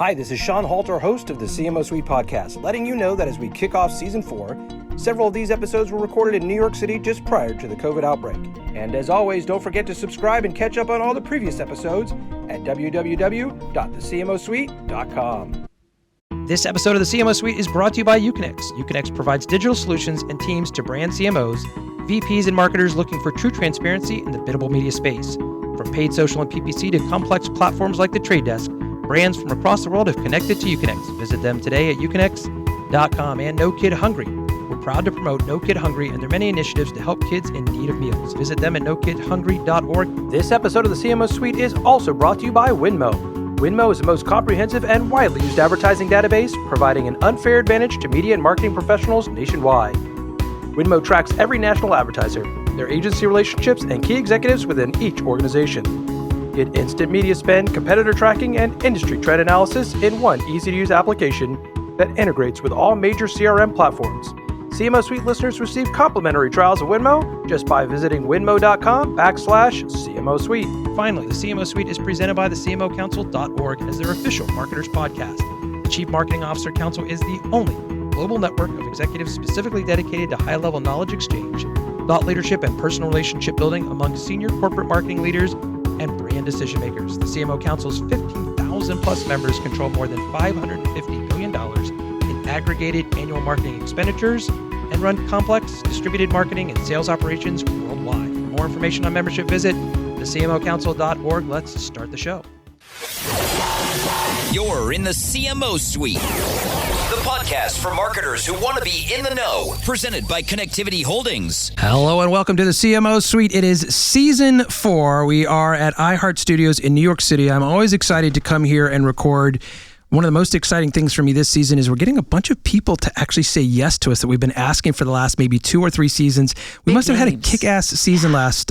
Hi, this is Sean Halter, host of the CMO Suite podcast, letting you know that as we kick off Season 4, several of these episodes were recorded in New York City just prior to the COVID outbreak. And as always, don't forget to subscribe and catch up on all the previous episodes at www.thecmosuite.com. This episode of the CMO Suite is brought to you by Uconnect. Uconnect provides digital solutions and teams to brand CMOs, VPs, and marketers looking for true transparency in the biddable media space. From paid social and PPC to complex platforms like The Trade Desk, brands from across the world have connected to Uconnect. Visit them today at uconnect.com. And No Kid Hungry. We're proud to promote No Kid Hungry and their many initiatives to help kids in need of meals. Visit them at nokidhungry.org. This episode of the CMO Suite is also brought to you by Winmo. Winmo is the most comprehensive and widely used advertising database, providing an unfair advantage to media and marketing professionals nationwide. Winmo tracks every national advertiser, their agency relationships, and key executives within each organization. Get instant media spend, competitor tracking, and industry trend analysis in one easy-to-use application that integrates with all major CRM platforms. CMO Suite listeners receive complimentary trials of Winmo just by visiting winmo.com/CMO Suite. Finally, the CMO Suite is presented by the CMOcouncil.org as their official marketers podcast. The Chief Marketing Officer Council is the only global network of executives specifically dedicated to high-level knowledge exchange, thought leadership, and personal relationship building among senior corporate marketing leaders and brand decision makers. The CMO Council's 15,000 plus members control more than $550 billion in aggregated annual marketing expenditures and run complex distributed marketing and sales operations worldwide. For more information on membership, visit thecmocouncil.org. Let's start the show. You're in the CMO Suite, the podcast for marketers who want to be in the know, presented by Connectivity Holdings. Hello and welcome to the CMO Suite. It is Season 4. We are at iHeart Studios in New York City. I'm always excited to come here and record. One of the most exciting things for me this season is we're getting a bunch of people to actually say yes to us that we've been asking for the last maybe 2 or 3 seasons. We must have had a kick-ass season last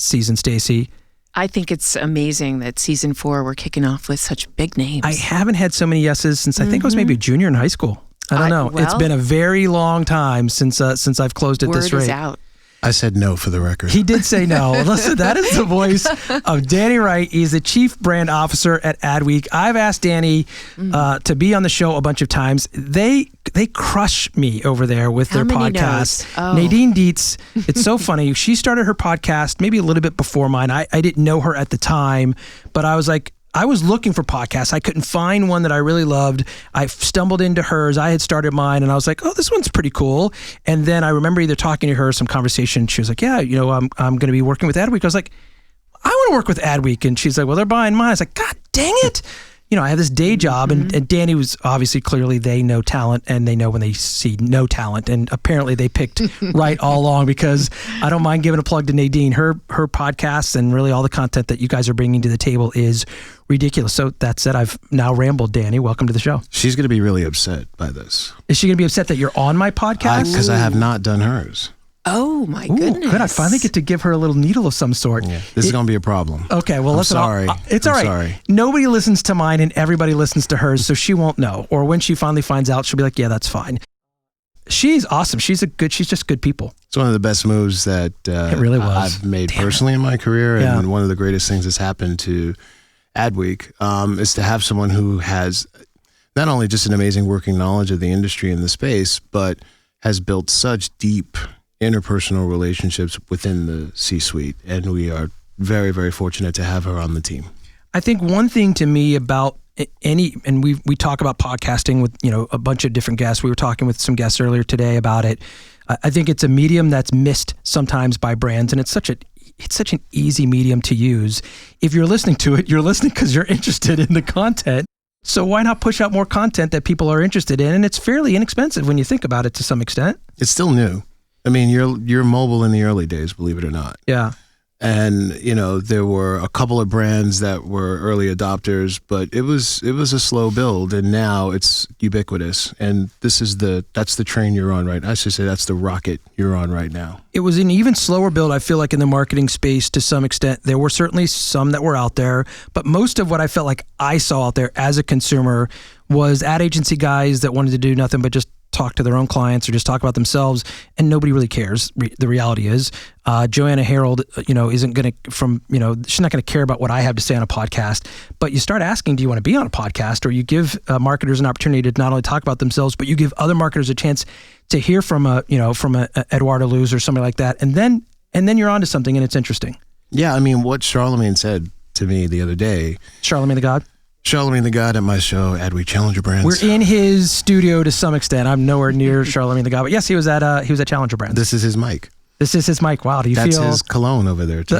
season, Stacey. I think it's amazing that Season 4 we're kicking off with such big names. I haven't had so many yeses since I think I was maybe a junior in high school. I don't know. It's been a very long time since I've closed at this rate. Word is out. I said no for the record. He did say no. Listen, that is the voice of Danny Wright. He's the Chief Brand Officer at Adweek. I've asked Danny to be on the show a bunch of times. They crush me over there with their podcast. Oh. Nadine Dietz, it's so funny. She started her podcast maybe a little bit before mine. I didn't know her at the time, but I was like, I was looking for podcasts. I couldn't find one that I really loved. I stumbled into hers. I had started mine and I was like, oh, this one's pretty cool. And then I remember either talking to her, some conversation. She was like, yeah, I'm going to be working with Adweek. I was like, I want to work with Adweek. And she's like, well, they're buying mine. I was like, God dang it. I have this day job, and Danny was obviously clearly they know talent, and they know when they see no talent, and apparently they picked Wright all along because I don't mind giving a plug to Nadine. Her podcasts and really all the content that you guys are bringing to the table is ridiculous. So that said, I've now rambled. Danny, welcome to the show. She's going to be really upset by this. Is she going to be upset that you're on my podcast? Because I have not done hers. Oh my goodness! Good. I finally get to give her a little needle of some sort. Yeah, this is going to be a problem. Okay, well, listen. Sorry. It's all right. Sorry. Nobody listens to mine, and everybody listens to hers, so she won't know. Or when she finally finds out, she'll be like, "Yeah, that's fine." She's awesome. She's just good people. It's one of the best moves that it really was. I've made personally in my career, and one of the greatest things that's happened to Adweek is to have someone who has not only just an amazing working knowledge of the industry and the space, but has built such deep interpersonal relationships within the C-suite, and we are very, very fortunate to have her on the team. I think one thing to me about and we talk about podcasting with a bunch of different guests. We were talking with some guests earlier today about it. I think it's a medium that's missed sometimes by brands, and it's such an easy medium to use. If you're listening to it, you're listening because you're interested in the content. So why not push out more content that people are interested in? And it's fairly inexpensive when you think about it to some extent. It's still new. I mean, you're mobile in the early days, believe it or not. Yeah. And, there were a couple of brands that were early adopters, but it was a slow build, and now it's ubiquitous. And that's the train you're on right now. I should say that's the rocket you're on right now. It was an even slower build, I feel like, in the marketing space to some extent. There were certainly some that were out there, but most of what I felt like I saw out there as a consumer was ad agency guys that wanted to do nothing but just talk to their own clients or just talk about themselves, and nobody really cares. The reality is, Joanna Harold, isn't going to, she's not going to care about what I have to say on a podcast. But you start asking, do you want to be on a podcast? Or you give marketers an opportunity to not only talk about themselves, but you give other marketers a chance to hear from a Eduardo Luz or somebody like that, and then you're onto something, and it's interesting. Yeah, I mean, what Charlemagne said to me the other day. Charlemagne the God at my show, Adweek Challenger Brands. We're in his studio to some extent. I'm nowhere near Charlemagne the God, but yes, he was at Challenger Brands. This is his mic. Wow, do you feel? That's his cologne over there too.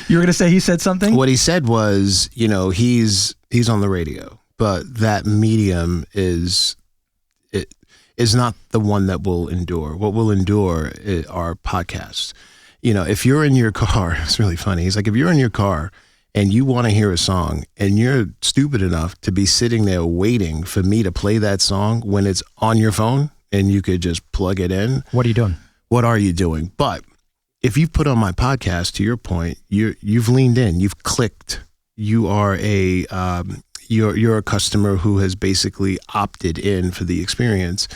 You were going to say he said something? What he said was, he's on the radio, but that medium is not the one that will endure. What will endure are podcasts. If you're in your car, it's really funny. He's like, if you're in your car and you want to hear a song and you're stupid enough to be sitting there waiting for me to play that song when it's on your phone and you could just plug it in. What are you doing? What are you doing? But if you put on my podcast, to your point, you've leaned in, you've clicked. You are you're a customer who has basically opted in for the experience.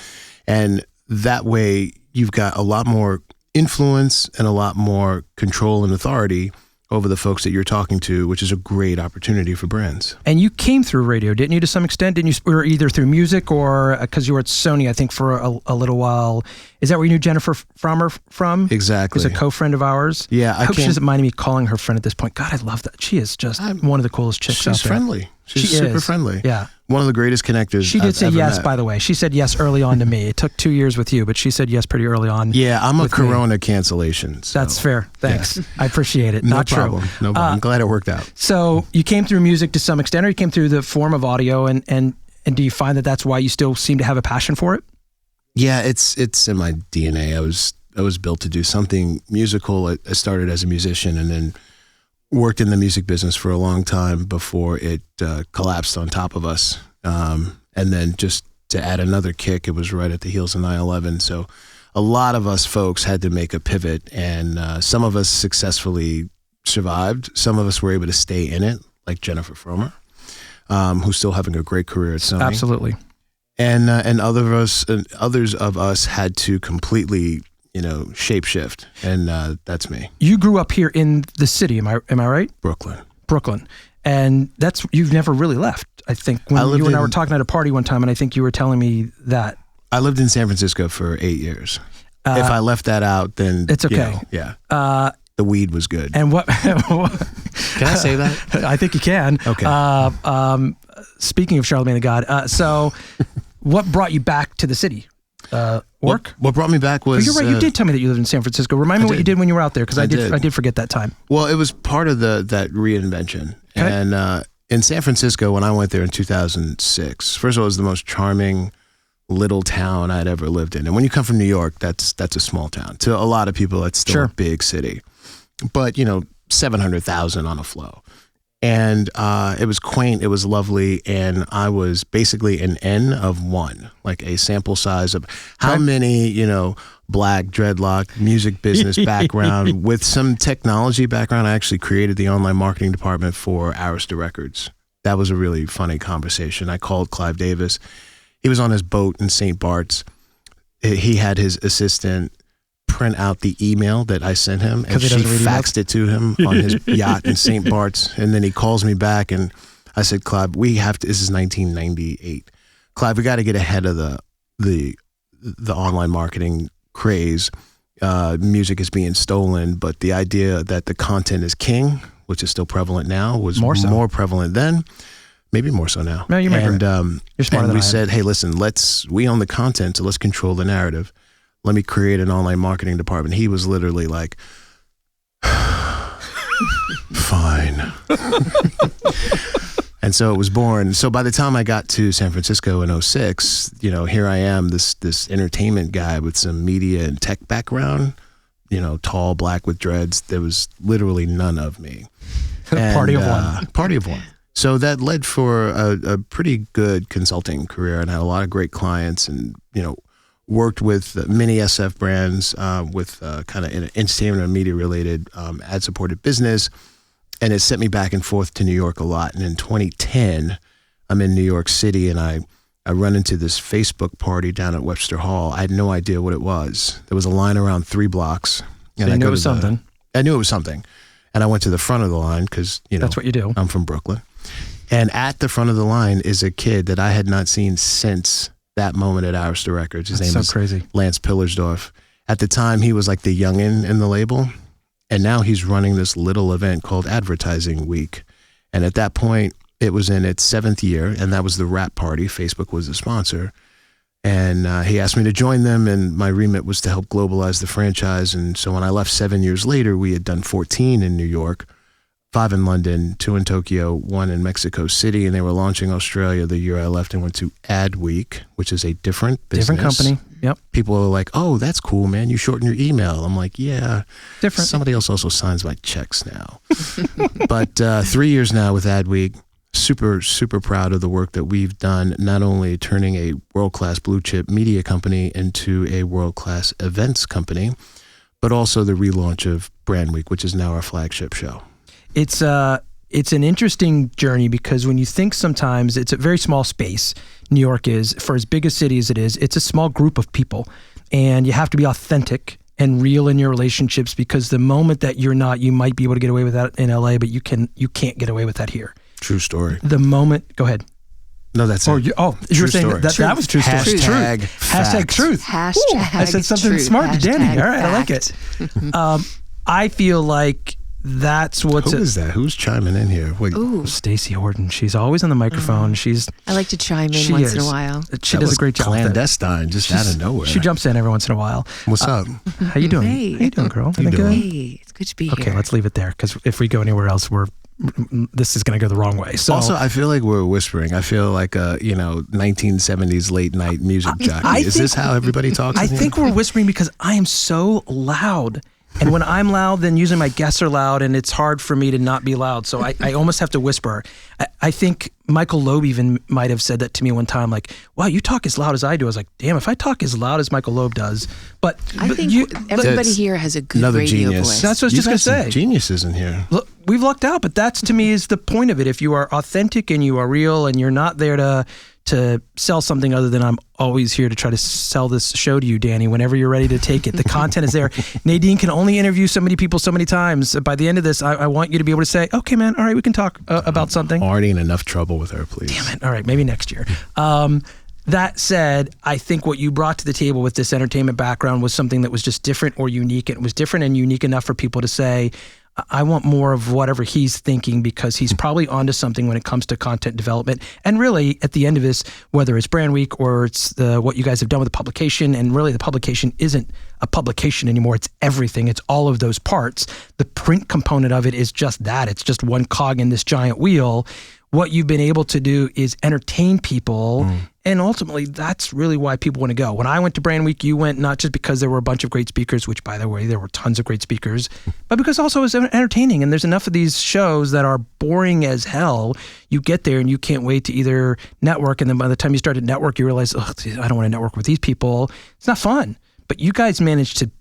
And that way you've got a lot more influence and a lot more control and authority over the folks that you're talking to, which is a great opportunity for brands. And you came through radio, didn't you, to some extent? Didn't you, or either through music or because you were at Sony, I think, for a little while. Is that where you knew Jennifer Frommer from? Exactly. Who's a co-friend of ours. Yeah. I hope she doesn't mind me calling her friend at this point. God, I love that. She is just one of the coolest chicks out there. She's friendly. She's super friendly. Yeah. One of the greatest connectors. She did say yes, met. by the way. She said yes early on to me. It took 2 years with you, but she said yes pretty early on. Yeah, I'm a Corona cancellation. So. That's fair. Thanks. Yeah. I appreciate it. No Not problem. true. No problem. I'm glad it worked out. So you came through music to some extent, or you came through the form of audio, and do you find that that's why you still seem to have a passion for it? Yeah, it's in my DNA. I was built to do something musical. I started as a musician and then worked in the music business for a long time before it collapsed on top of us. And then just to add another kick, it was right at the heels of 9/11. So a lot of us folks had to make a pivot, and some of us successfully survived. Some of us were able to stay in it, like Jennifer Frommer, who's still having a great career at Sony. Absolutely. And others of us had to completely, shapeshift, and that's me. You grew up here in the city, am I right? Brooklyn. And you've never really left. I think when you and I were talking at a party one time, and I think you were telling me that. I lived in San Francisco for 8 years. If I left that out, then it's okay. The weed was good. And what? Can I say that? I think you can. Okay. Speaking of Charlemagne the God, so what brought you back to the city? Work? What brought me back was... you're right, you did tell me that you lived in San Francisco. Remind me what you did when you were out there, because I did forget that time. Well, it was part of that reinvention. Okay. And in San Francisco, when I went there in 2006, first of all, it was the most charming little town I'd ever lived in. And when you come from New York, that's a small town. To a lot of people, it's still a big city. But, 700,000 on a flow. And it was quaint, it was lovely, and I was basically an N of one, like a sample size of how many, black dreadlock music business background with some technology background. I actually created the online marketing department for Arista Records. That was a really funny conversation. I called Clive Davis. He was on his boat in St. Bart's. He had his assistant print out the email that I sent him, and she faxed it to him on his yacht in St. Bart's. And then he calls me back, and I said, Clive, this is 1998. Clive, we got to get ahead of the online marketing craze. Music is being stolen, but the idea that the content is king, which is still prevalent now, was more prevalent then. Maybe more so now. No, you might. And you're smarter than I am. Said, hey, listen, we own the content, so let's control the narrative. Let me create an online marketing department. He was literally like, fine. And so it was born. So by the time I got to San Francisco in 2006, here I am, this entertainment guy with some media and tech background, tall, black with dreads. There was literally none of me. Party of one. Party of one. So that led for a pretty good consulting career, and I had a lot of great clients, and, worked with many SF brands with kind of entertainment and media related ad supported business. And it sent me back and forth to New York a lot. And in 2010, I'm in New York City, and I I run into this Facebook party down at Webster Hall. I had no idea what it was. There was a line around 3 blocks. And I knew it was something. I knew it was something. And I went to the front of the line because, that's what you do. I'm from Brooklyn. And at the front of the line is a kid that I had not seen since that moment at Arista Records. His name is crazy. Lance Pillersdorf. At the time, he was like the youngin in the label. And now he's running this little event called Advertising Week. And at that point, it was in its 7th year, and that was the rap party. Facebook was the sponsor. And he asked me to join them, and my remit was to help globalize the franchise. And so when I left 7 years later, we had done 14 in New York, 5 in London, 2 in Tokyo, 1 in Mexico City, and they were launching Australia the year I left and went to Adweek, which is a different business. Different company, yep. People are like, oh, that's cool, man. You shorten your email. I'm like, yeah. Different. Somebody else also signs my checks now. But 3 years now with Adweek. Super, super proud of the work that we've done, not only turning a world-class blue-chip media company into a world-class events company, but also the relaunch of Brand Week, which is now our flagship show. It's an interesting journey because when you think sometimes it's a very small space, New York is, for as big a city as it is, it's a small group of people, and you have to be authentic and real in your relationships because the moment that you're not, you might be able to get away with that in LA, but you can't get away with that here. True story. The moment, go ahead. No, that's it. You were saying that was true story. Hashtag truth. I said something truth. smart to Danny. All right, Fact. I like it. I feel like that's what's... Who is that? Who's chiming in here? Wait. Ooh. Stacey Horton. She's always on the microphone. I like to chime in once in a while. She does a great job. Clandestine, just out of nowhere. She jumps in every once in a while. What's up? How you doing? Hey. How you doing, girl? You doing? Hey, it's good to be here. Okay, let's leave it there because if we go anywhere else, this is going to go the wrong way. So also, I feel like we're whispering. I feel like a 1970s late night music jockey. Is this how everybody talks? I think we're whispering because I am so loud. And when I'm loud, then usually my guests are loud, and it's hard for me to not be loud. So I almost have to whisper. I think Michael Loeb even might have said that to me one time, like, wow, you talk as loud as I do. I was like, damn, if I talk as loud as Michael Loeb does. But I think everybody here has a good radio genius. voice. That's what I was just going to say. Geniuses in here. Look, we've lucked out, but that's to me is the point of it. If you are authentic and you are real and you're not there to sell something other than I'm always here to try to sell this show to you, Danny, whenever you're ready to take it. The content is there. Nadine can only interview so many people so many times. By the end of this, I want you to be able to say, okay, man, all right, we can talk about something. Already in enough trouble with her, please. Damn it. All right, maybe next year. That said, I think what you brought to the table with this entertainment background was something that was just different or unique. And it was different and unique enough for people to say, I want more of whatever he's thinking because he's probably onto something when it comes to content development. And really, at the end of this, whether it's Brand Week or it's what you guys have done with the publication, and really the publication isn't a publication anymore. It's everything. It's all of those parts. The print component of it is just that. It's just one cog in this giant wheel. What you've been able to do is entertain people. And ultimately, that's really why people want to go. When I went to Brand Week, you went not just because there were a bunch of great speakers, which, by the way, there were tons of great speakers, but because also it was entertaining. And there's enough of these shows that are boring as hell. You get there and you can't wait to either network. And then by the time you start to network, you realize, I don't want to network with these people. It's not fun. But you guys managed to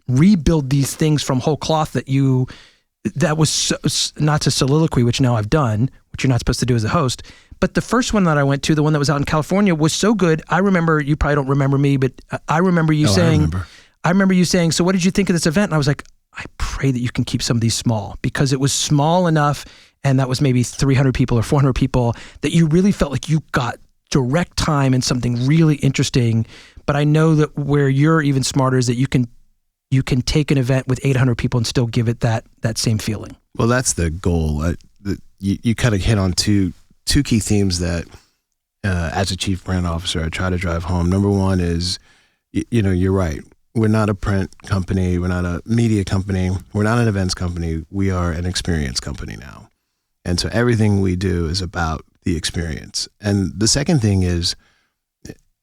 rebuild these things from whole cloth that was not to soliloquy, which now I've done, which you're not supposed to do as a host. But the first one that I went to, the one that was out in California, was so good. I remember, you probably don't remember me, but I remember you saying, I remember you saying, so what did you think of this event? And I was like, I pray that you can keep some of these small, because it was small enough, and that was maybe 300 people or 400 people, that you really felt like you got direct time and something really interesting. But I know that where you're even smarter is that you can take an event with 800 people and still give it that same feeling. Well, that's the goal. You kind of hit on two key themes that, as a chief brand officer, I try to drive home. Number one is, you're right. We're not a print company. We're not a media company. We're not an events company. We are an experience company now. And so everything we do is about the experience. And the second thing is,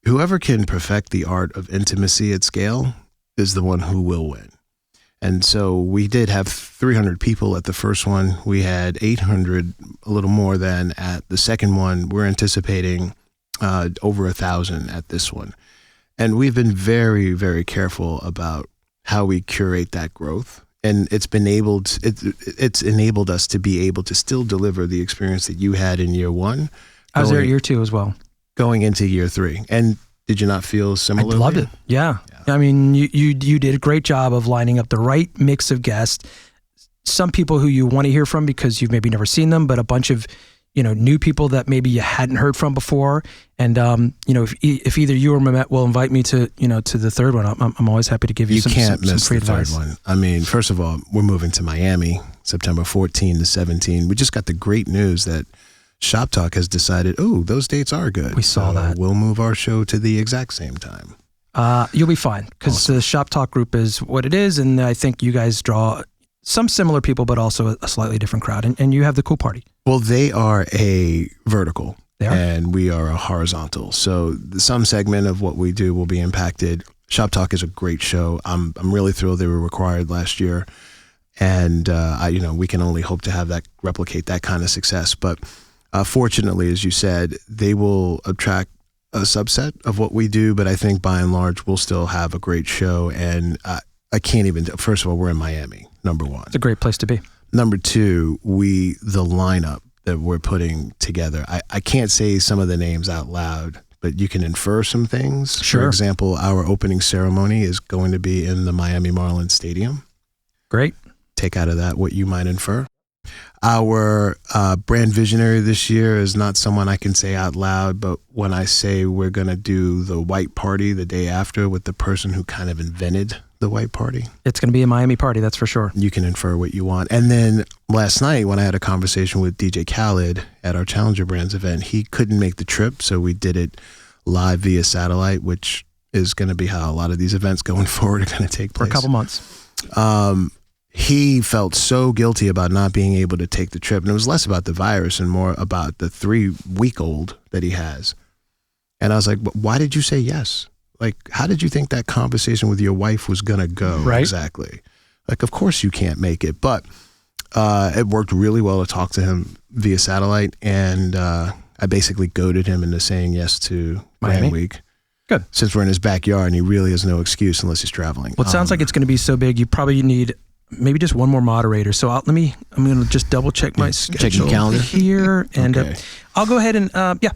whoever can perfect the art of intimacy at scale is the one who will win. And so we did have 300 people at the first one. We had 800, a little more than at the second one. We're anticipating over 1,000 at this one. And we've been very, very careful about how we curate that growth. And it's enabled us to be able to still deliver the experience that you had in year one. I was there at year two as well. going into year 3. And did you not feel similarly? I loved it. Yeah. I mean, you did a great job of lining up the right mix of guests. Some people who you want to hear from because you've maybe never seen them, but a bunch of, new people that maybe you hadn't heard from before. And, if either you or Mehmet will invite me to, to the third one, I'm always happy to give you some free advice. You can't miss the third one. I mean, first of all, we're moving to Miami, September 14 to 17. We just got the great news that Shop Talk has decided, those dates are good. We saw that. We'll move our show to the exact same time. You'll be fine because the Shop Talk group is what it is. And I think you guys draw some similar people, but also a slightly different crowd. And you have the cool party. Well, they are a vertical. They are? And we are a horizontal. So some segment of what we do will be impacted. Shop Talk is a great show. I'm really thrilled they were required last year. And, we can only hope to have that replicate that kind of success. But fortunately, as you said, they will attract a subset of what we do. But I think by and large, we'll still have a great show. And I can't even, first of all, we're in Miami, number one. It's a great place to be. Number two, the lineup that we're putting together. I can't say some of the names out loud, but you can infer some things. Sure. For example, our opening ceremony is going to be in the Miami Marlins Stadium. Great. Take out of that what you might infer. Our brand visionary this year is not someone I can say out loud, but when I say we're going to do the white party the day after with the person who kind of invented the white party. It's going to be a Miami party, that's for sure. You can infer what you want. And then last night when I had a conversation with DJ Khaled at our Challenger Brands event, he couldn't make the trip, so we did it live via satellite, which is going to be how a lot of these events going forward are going to take place. For a couple months. He felt so guilty about not being able to take the trip. And it was less about the virus and more about the 3-week-old that he has. And I was like, why did you say yes? Like, how did you think that conversation with your wife was going to go? Right. Exactly. Like, of course you can't make it. But it worked really well to talk to him via satellite. And I basically goaded him into saying yes to Brand Week. Good. Since we're in his backyard and he really has no excuse unless he's traveling. Well, it sounds like it's going to be so big, you probably need maybe just one more moderator. So I'm going to just double check my schedule. Check your calendar here. And okay. I'll go ahead and,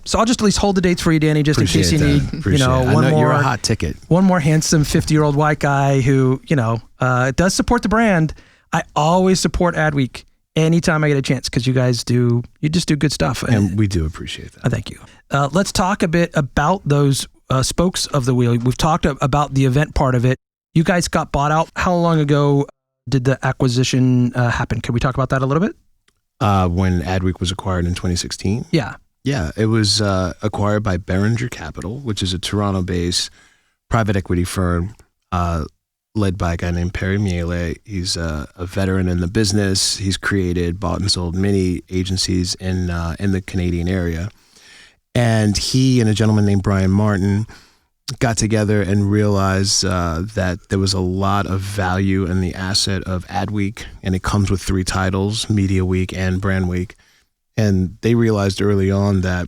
so I'll just at least hold the dates for you, Danny, just Appreciate in case you need, Appreciate it. one more. You're a hot ticket. One more handsome 50-year-old white guy who, does support the brand. I always support Adweek anytime I get a chance because you just do good stuff. And we do appreciate that. Thank you. Let's talk a bit about those spokes of the wheel. We've talked about the event part of it. You guys got bought out. How long ago did the acquisition happen? Can we talk about that a little bit? When Adweek was acquired in 2016? Yeah. Yeah, it was acquired by Beringer Capital, which is a Toronto-based private equity firm led by a guy named Perry Miele. He's a veteran in the business. He's bought and sold many agencies in the Canadian area. And he and a gentleman named Brian Martin got together and realized that there was a lot of value in the asset of Adweek, and it comes with 3 titles, Media Week and Brand Week. And they realized early on that,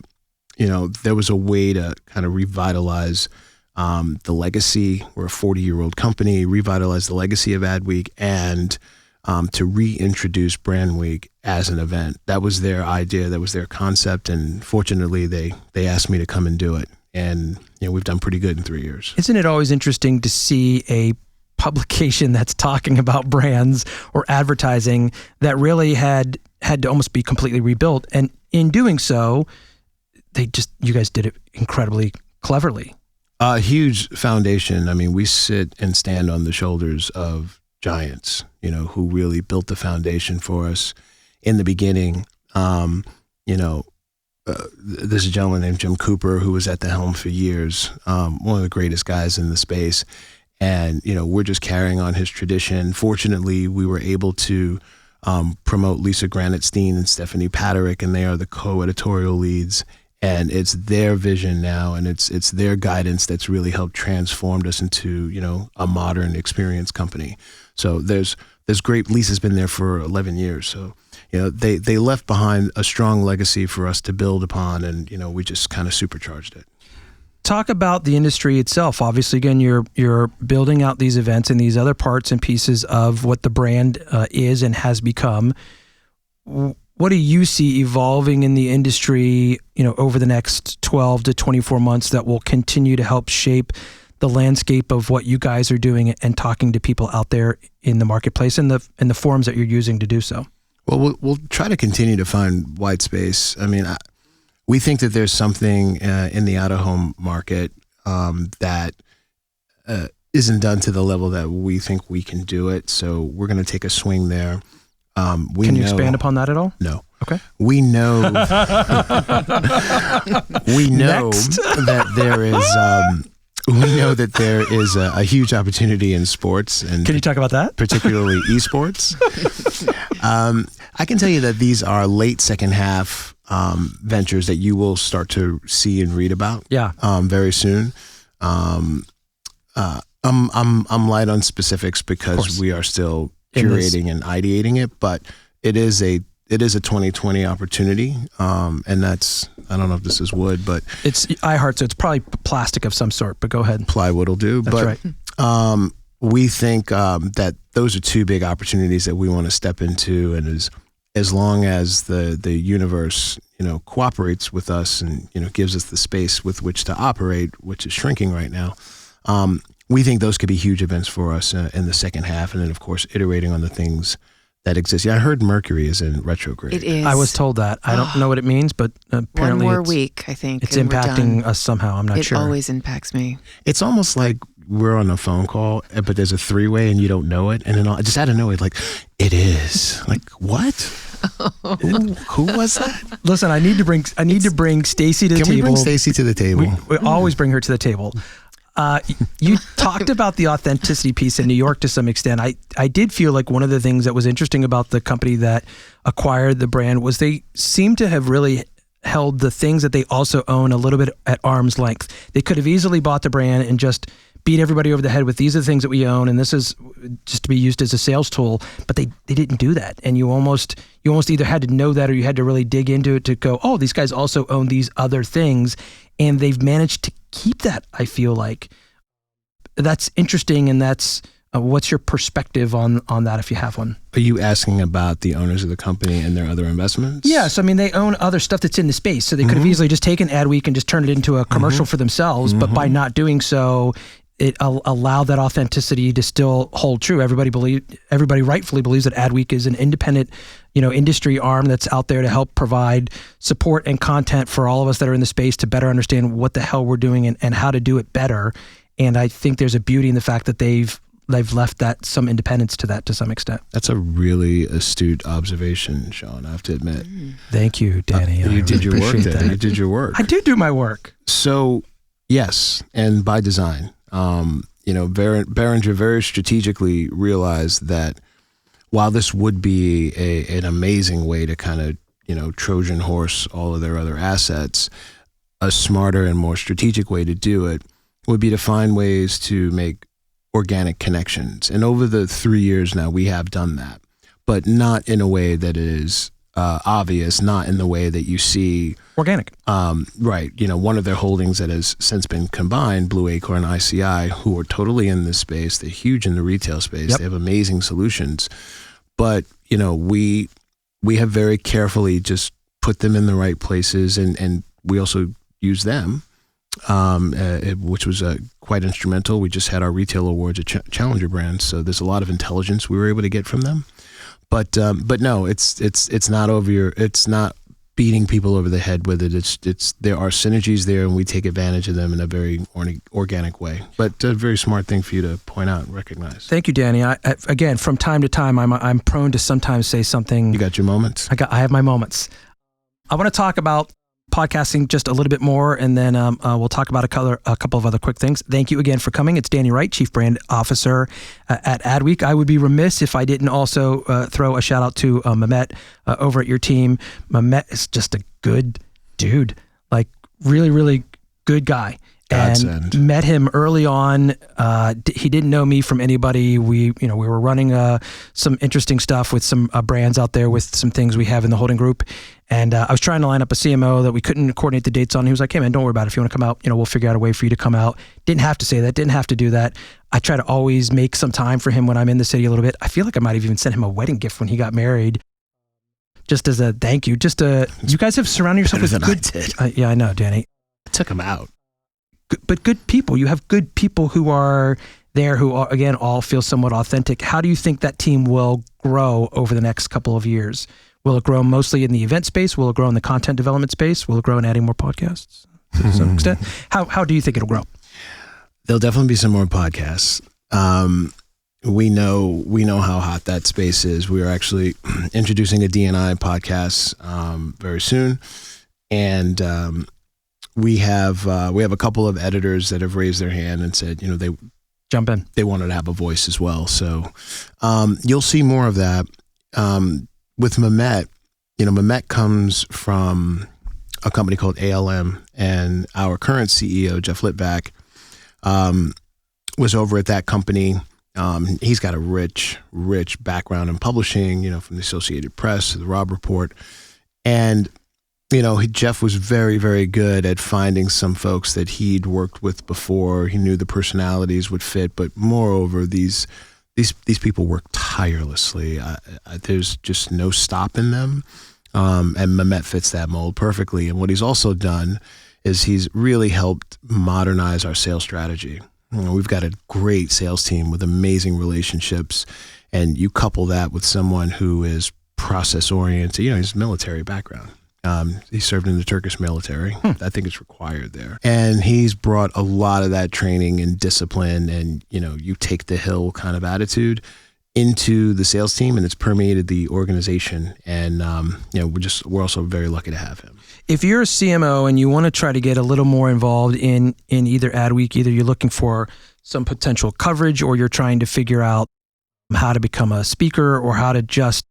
there was a way to kind of revitalize the legacy. We're a 40-year-old company, revitalize the legacy of Adweek and to reintroduce Brand Week as an event. That was their idea. That was their concept. And fortunately, they asked me to come and do it. And we've done pretty good in 3 years. Isn't it always interesting to see a publication that's talking about brands or advertising that really had to almost be completely rebuilt? And in doing so, you guys did it incredibly cleverly. A huge foundation. I mean, we sit and stand on the shoulders of giants, who really built the foundation for us in the beginning. There's a gentleman named Jim Cooper who was at the helm for years, one of the greatest guys in the space. And, we're just carrying on his tradition. Fortunately, we were able to promote Lisa Granitstein and Stephanie Paterick, and they are the co-editorial leads. And it's their vision now, and it's their guidance that's really helped transformed us into, a modern experience company. So there's great. Lisa's been there for 11 years. So, they left behind a strong legacy for us to build upon, and, we just kind of supercharged it. Talk about the industry itself. Obviously, again, you're building out these events and these other parts and pieces of what the brand is and has become. what do you see evolving in the industry, over the next 12 to 24 months that will continue to help shape the landscape of what you guys are doing and talking to people out there in the marketplace and the forums that you're using to do so? Well, we'll try to continue to find white space. I mean, we think that there's something in the out-of-home market that isn't done to the level that we think we can do it. So we're going to take a swing there. Can you expand upon that at all? No. Okay. We know that there is we know that there is a huge opportunity in sports, and can you talk about that? Particularly esports. I can tell you that these are late second half ventures that you will start to see and read about. Yeah. Very soon. I'm light on specifics because we are still curating and ideating it, but it is a 2020 opportunity, and that's, I don't know if this is wood, but it's iHeart, so it's probably plastic of some sort. But go ahead. Plywood will do. That's right. We think that those are two big opportunities that we want to step into, and as long as the universe cooperates with us and gives us the space with which to operate, which is shrinking right now. We think those could be huge events for us in the second half, and then of course iterating on the things that exist. Yeah, I heard Mercury is in retrograde. It is. I was told that. I don't know what it means, but apparently one more week, I think. It's impacting us somehow. I'm not sure. It always impacts me. It's almost like we're on a phone call, but there's a three-way and you don't know it, and then just out of nowhere, like, it is. Like, what? Who was that? Listen, I need to bring Stacy to the table. Can we bring Stacy to the table? We always bring her to the table. You talked about the authenticity piece in New York to some extent. I did feel like one of the things that was interesting about the company that acquired the brand was they seemed to have really held the things that they also own a little bit at arm's length. They could have easily bought the brand and just beat everybody over the head with, these are the things that we own and this is just to be used as a sales tool, but they didn't do that. And you almost either had to know that or you had to really dig into it to go, oh, these guys also own these other things, and they've managed to keep that. I feel like that's interesting, and that's what's your perspective on that, if you have one? Are you asking about the owners of the company and their other investments? Yes. I mean, they own other stuff that's in the space, so they could have easily just taken Adweek and just turned it into a commercial for themselves, but by not doing so, it allowed that authenticity to still hold true. Everybody rightfully believes that Adweek is an independent, industry arm that's out there to help provide support and content for all of us that are in the space to better understand what the hell we're doing and how to do it better. And I think there's a beauty in the fact that they've left that some independence to that to some extent. That's a really astute observation, Sean, I have to admit. Thank you, Danny. You did your work, Danny. You did your work. I do my work. So, yes, and by design. Behringer very strategically realized that while this would be an amazing way to kind of, Trojan horse all of their other assets, a smarter and more strategic way to do it would be to find ways to make organic connections. And over the 3 years now, we have done that, but not in a way that is obvious, not in the way that you see organic. Right. One of their holdings that has since been combined, Blue Acorn and ICI, who are totally in this space. They're huge in the retail space. Yep. They have amazing solutions. But, we have very carefully just put them in the right places, and we also use them, which was quite instrumental. We just had our retail awards at Challenger Brands, so there's a lot of intelligence we were able to get from them. But no, it's not beating people over the head with it. It's there are synergies there, and we take advantage of them in a very organic way. But a very smart thing for you to point out and recognize. Thank you, Danny. Again, from time to time, I'm prone to sometimes say something. You got your moments. I have my moments. I want to talk about podcasting just a little bit more, and then we'll talk about a couple of other quick things. Thank you again for coming. It's Danny Wright, Chief Brand Officer at Adweek. I would be remiss if I didn't also throw a shout out to Mehmet over at your team. Mehmet is just a good dude, like really, really good guy. Godsend. And met him early on. He didn't know me from anybody. We were running some interesting stuff with some brands out there with some things we have in the holding group. And I was trying to line up a CMO that we couldn't coordinate the dates on. He was like, hey man, don't worry about it. If you want to come out, we'll figure out a way for you to come out. Didn't have to say that. Didn't have to do that. I try to always make some time for him when I'm in the city a little bit. I feel like I might have even sent him a wedding gift when he got married. just as a thank you, you guys have surrounded yourself with good. Yeah, I know, Danny. I took them out. But good people. You have good people who are there who, are, again, all feel somewhat authentic. How do you think that team will grow over the next couple of years? Will it grow mostly in the event space? Will it grow in the content development space? Will it grow in adding more podcasts to some extent? How do you think it'll grow? There'll definitely be some more podcasts. We know how hot that space is. We are actually introducing a D&I podcast very soon, and we have a couple of editors that have raised their hand and said, they jump in. They wanted to have a voice as well. So you'll see more of that. With Mehmet, Mehmet comes from a company called ALM, and our current CEO, Jeff Litvak, was over at that company. He's got a rich background in publishing, from the Associated Press to the Robb Report. And, Jeff was very, very good at finding some folks that he'd worked with before. He knew the personalities would fit, but moreover, these people work tirelessly. There's just no stopping them. And Mehmet fits that mold perfectly. And what he's also done is he's really helped modernize our sales strategy. We've got a great sales team with amazing relationships, and you couple that with someone who is process oriented. He's military background. He served in the Turkish military. I think it's required there. And he's brought a lot of that training and discipline and, you take the hill kind of attitude into the sales team, and it's permeated the organization. And, we're also very lucky to have him. If you're a CMO and you want to try to get a little more involved in either Adweek, either you're looking for some potential coverage or you're trying to figure out how to become a speaker or how to just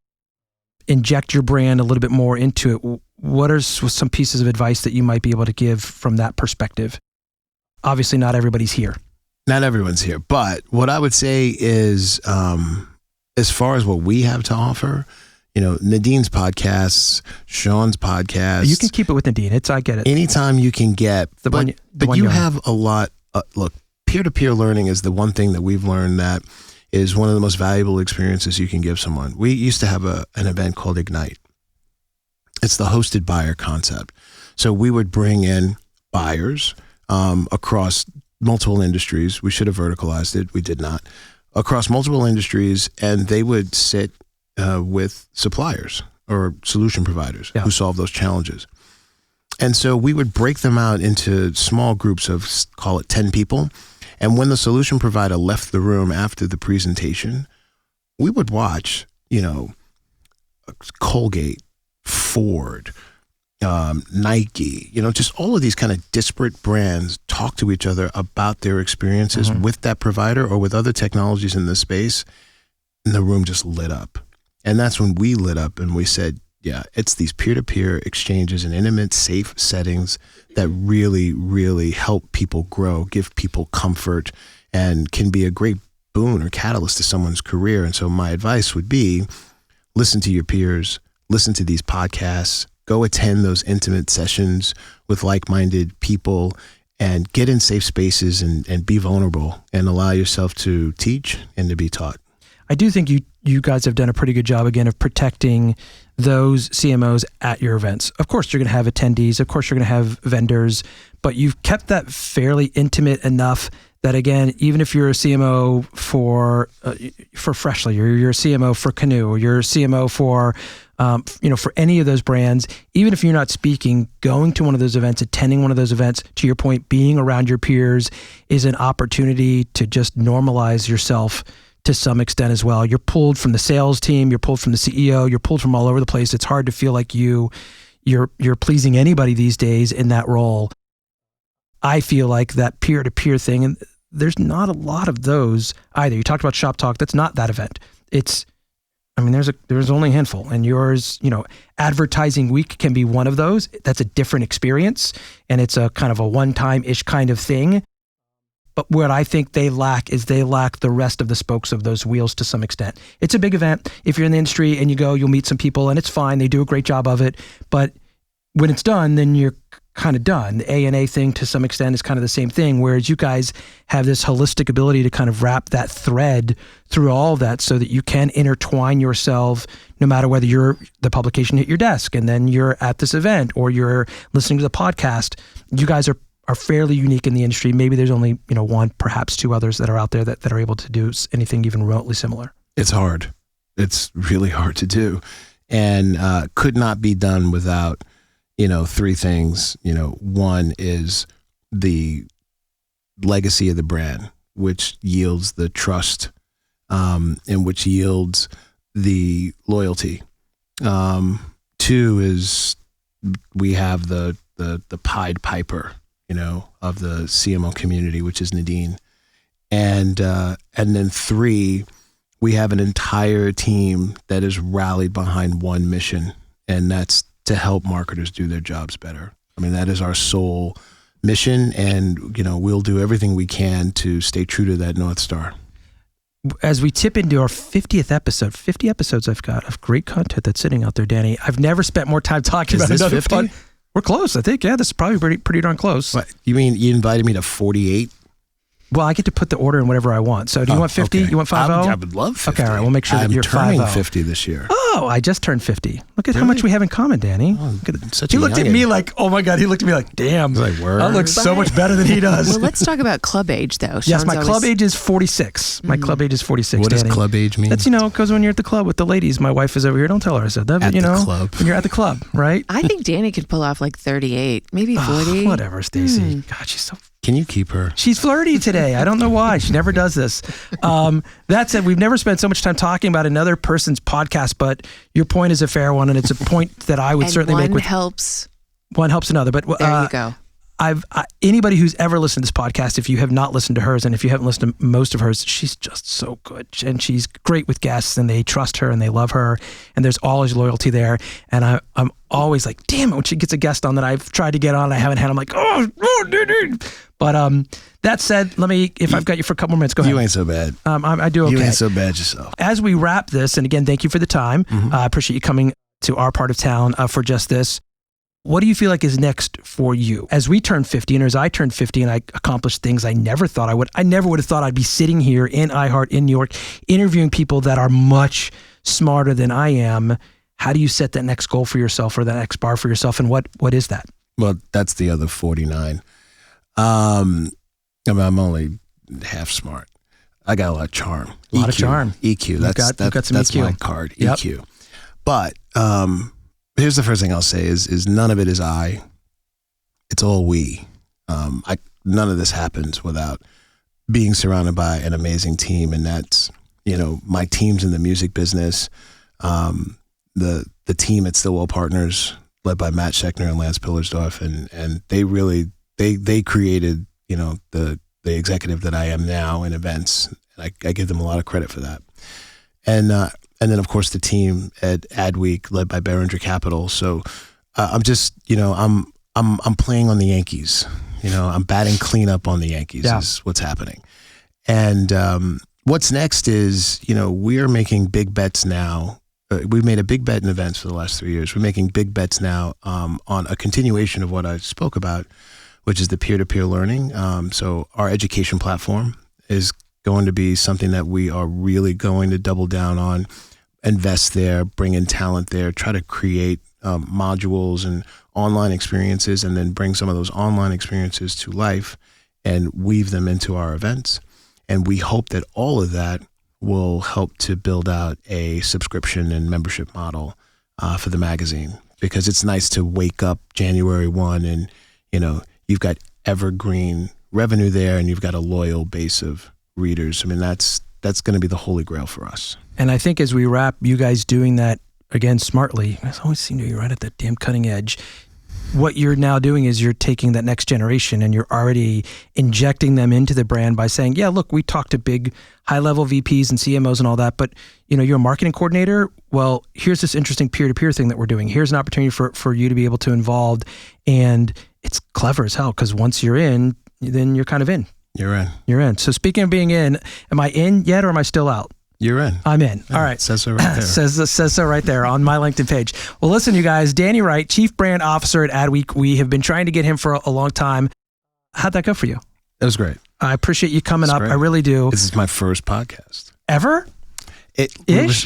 inject your brand a little bit more into it, what are some pieces of advice that you might be able to give from that perspective? Obviously, not everybody's here. Not everyone's here. But what I would say is, as far as what we have to offer, Nadine's podcasts, Sean's podcasts. You can keep it with Nadine. I get it. Anytime you can get. But you have a lot. Look, peer-to-peer learning is the one thing that we've learned that is one of the most valuable experiences you can give someone. We used to have an event called Ignite. It's the hosted buyer concept. So we would bring in buyers across multiple industries. We should have verticalized it. We did not. Across multiple industries, and they would sit with suppliers or solution providers who solve those challenges. And so we would break them out into small groups of, call it 10 people. And when the solution provider left the room after the presentation, we would watch, Colgate, Ford, Nike, just all of these kind of disparate brands talk to each other about their experiences with that provider or with other technologies in the space. And the room just lit up. And that's when we lit up and we said, yeah, it's these peer-to-peer exchanges in intimate, safe settings that really, really help people grow, give people comfort, and can be a great boon or catalyst to someone's career. And so my advice would be, listen to your peers, listen to these podcasts, go attend those intimate sessions with like-minded people, and get in safe spaces and be vulnerable and allow yourself to teach and to be taught. I do think you guys have done a pretty good job, again, of protecting those CMOs at your events. Of course, you're going to have attendees. Of course, you're going to have vendors, but you've kept that fairly intimate enough that, again, even if you're a CMO for Freshly, or you're a CMO for Canoe, or you're a CMO for any of those brands, even if you're not speaking, going to one of those events, attending one of those events, to your point, being around your peers is an opportunity to just normalize yourself to some extent as well. You're pulled from the sales team, you're pulled from the CEO, you're pulled from all over the place. It's hard to feel like you're pleasing anybody these days in that role. I feel like that peer-to-peer thing, and there's not a lot of those either. You talked about Shop Talk. That's not that event. There's only a handful, and yours, Advertising Week can be one of those. That's a different experience, and it's a kind of a one-time-ish kind of thing. But what I think they lack the rest of the spokes of those wheels to some extent. It's a big event. If you're in the industry and you go, you'll meet some people, and it's fine. They do a great job of it. But when it's done, then you're kind of done. The A&A thing to some extent is kind of the same thing, whereas you guys have this holistic ability to kind of wrap that thread through all of that so that you can intertwine yourself no matter whether the publication hit your desk and then you're at this event or you're listening to the podcast. You guys are fairly unique in the industry. Maybe there's only, one, perhaps two others that are out there that are able to do anything even remotely similar. It's hard. It's really hard to do, and could not be done without, three things. One is the legacy of the brand, which yields the trust, and which yields the loyalty. Two is we have the Pied Piper, of the CMO community, which is Nadine. And then three, we have an entire team that is rallied behind one mission, and that's to help marketers do their jobs better. I mean, that is our sole mission, and, we'll do everything we can to stay true to that North Star. As we tip into our 50th episode, 50 episodes I've got of great content that's sitting out there, Danny. I've never spent more time talking about another 50? We're close, I think. Yeah, this is probably pretty darn close. What, you mean you invited me to 48? Well, I get to put the order in whatever I want. So do you want 50? Okay. You want 50? I would love 50. Okay, all right. We'll make sure that you're 50. I'm turning 50 this year. Oh, I just turned 50. Look at how much we have in common, Danny. Oh, he looked at me like, oh my God, he looked at me like, damn, I look so much better than he does. Well, let's talk about club age, though. Yes, my club age is 46. My club age is 46, What Danny. does club age mean? That's, because when you're at the club with the ladies, my wife is over here. Don't tell her I said that, but at the club. When you're at the club, right? I think Danny could pull off like 38, maybe 40. Whatever, Stacey. God, she's so... Can you keep her? She's flirty today. I don't know why. She never does this. That said, we've never spent so much time talking about another person's podcast, but your point is a fair one, and it's a point that I would certainly make. One helps another. But there you go. Anybody who's ever listened to this podcast, if you have not listened to hers, and if you haven't listened to most of hers, she's just so good, and she's great with guests, and they trust her and they love her, and there's always loyalty there. And I'm always like, damn it, when she gets a guest on that I've tried to get on, I haven't had. I'm like, oh, dude. But that said, if I've got you for a couple more minutes, go ahead. You ain't so bad. I do okay. You ain't so bad yourself. As we wrap this, and again, thank you for the time. I appreciate you coming to our part of town for just this. What do you feel like is next for you? As we turn 50, and as I turned 50 and I accomplished things I never thought I would. I never would have thought I'd be sitting here in iHeart in New York, interviewing people that are much smarter than I am. How do you set that next goal for yourself or that next bar for yourself? And what is that? Well, that's the other 49. I'm only half smart. I got a lot of charm. A lot of charm. EQ. You've got some that's EQ. my card. Yep. EQ. But here's the first thing I'll say is none of it is I. It's all we. None of this happens without being surrounded by an amazing team, and that's my team's in the music business. The team at Stillwell Partners, led by Matt Schechner and Lance Pillersdorf, and they really they created the executive that I am now in events. And I give them a lot of credit for that. And then of course the team at Adweek, led by Behringer Capital. So I'm just I'm playing on the Yankees. I'm batting cleanup on the Yankees is what's happening. And what's next is we are making big bets now. We've made a big bet in events for the last 3 years. We're making big bets now on a continuation of what I spoke about, which is the peer-to-peer learning. So our education platform is going to be something that we are really going to double down on, invest there, bring in talent there, try to create modules and online experiences, and then bring some of those online experiences to life and weave them into our events. And we hope that all of that will help to build out a subscription and membership model for the magazine, because it's nice to wake up January 1 and, you've got evergreen revenue there and you've got a loyal base of readers. I mean, that's going to be the holy grail for us. And I think as we wrap, you guys doing that, again, smartly, I always seem to be right at the damn cutting edge. What you're now doing is you're taking that next generation and you're already injecting them into the brand by saying, yeah, look, we talk to big high-level VPs and CMOs and all that, but you're a marketing coordinator. Well, here's this interesting peer-to-peer thing that we're doing. Here's an opportunity for you to be able to involve, and it's clever as hell, because once you're in, then you're kind of in. You're in. You're in. So speaking of being in, am I in yet or am I still out? You're in. I'm in. Yeah, All right. It says so right there. says so right there on my LinkedIn page. Well, listen, you guys, Danny Wright, Chief Brand Officer at Adweek. We have been trying to get him for a long time. How'd that go for you? It was great. I appreciate you coming up. Great. I really do. This is my first podcast. Ever?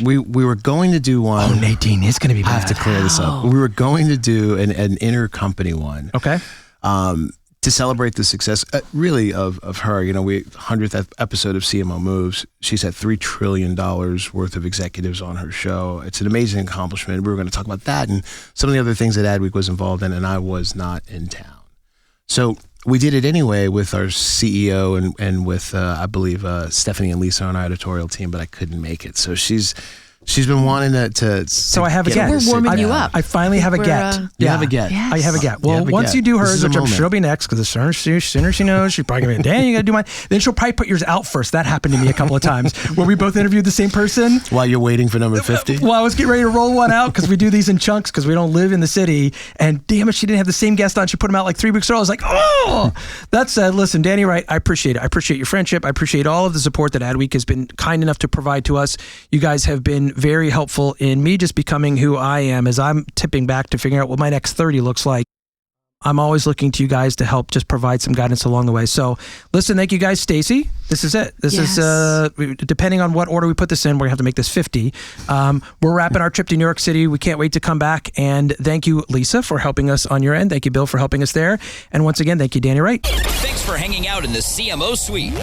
We were going to do one. Oh, Nadine is going to be I bad. have to clear this up. We were going to do an intercompany one. Okay. To celebrate the success, really, of her. 100th episode of CMO Moves. She's had $3 trillion worth of executives on her show. It's an amazing accomplishment. We were going to talk about that and some of the other things that Adweek was involved in, and I was not in town. So we did it anyway with our CEO and with, I believe, Stephanie and Lisa on our editorial team, but I couldn't make it. So she's been wanting to So I have a get. We're warming you up. I finally have a get. You have a get. Yes. I have a get. You Well, have a once get. you do This hers, is a which I'm moment. sure will be next, because the sooner she knows, she's probably going to be, Danny, you got to do mine. Then she'll probably put yours out first. That happened to me a couple of times where we both interviewed the same person. While you're waiting for number 50? Well, I was getting ready to roll one out because we do these in chunks because we don't live in the city. And damn it, she didn't have the same guest on. She put them out like 3 weeks ago. I was like, oh! That said, listen, Danny Wright, I appreciate it. I appreciate your friendship. I appreciate all of the support that Adweek has been kind enough to provide to us. You guys have been very helpful in me just becoming who I am as I'm tipping back to figuring out what my next 30 looks like. I'm always looking to you guys to help just provide some guidance along the way. So listen, thank you guys. Stacey, this is it. This is, depending on what order we put this in, we're going to have to make this 50. We're wrapping our trip to New York City. We can't wait to come back. And thank you, Lisa, for helping us on your end. Thank you, Bill, for helping us there. And once again, thank you, Danny Wright. Thanks for hanging out in the CMO Suite.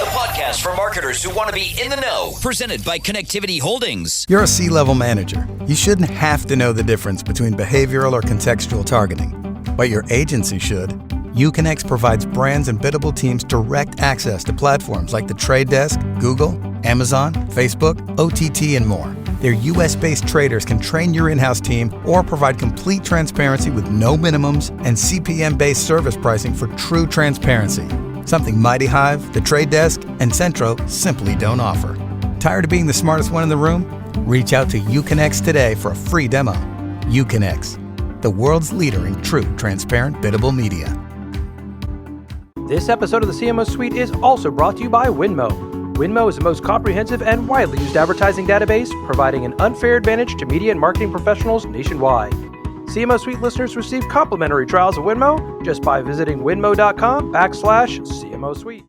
The podcast for marketers who want to be in the know. Presented by Connectivity Holdings. You're a C-level manager. You shouldn't have to know the difference between behavioral or contextual targeting, but your agency should. Uconnect provides brands and biddable teams direct access to platforms like The Trade Desk, Google, Amazon, Facebook, OTT, and more. Their US-based traders can train your in-house team or provide complete transparency with no minimums and CPM-based service pricing for true transparency. Something Mighty Hive, The Trade Desk, and Centro simply don't offer. Tired of being the smartest one in the room? Reach out to Uconnect today for a free demo. Uconnect, the world's leader in true transparent biddable media. This episode of the CMO Suite is also brought to you by Winmo. Winmo is the most comprehensive and widely used advertising database, providing an unfair advantage to media and marketing professionals nationwide. CMO Suite listeners receive complimentary trials of Winmo just by visiting winmo.com/CMO Suite.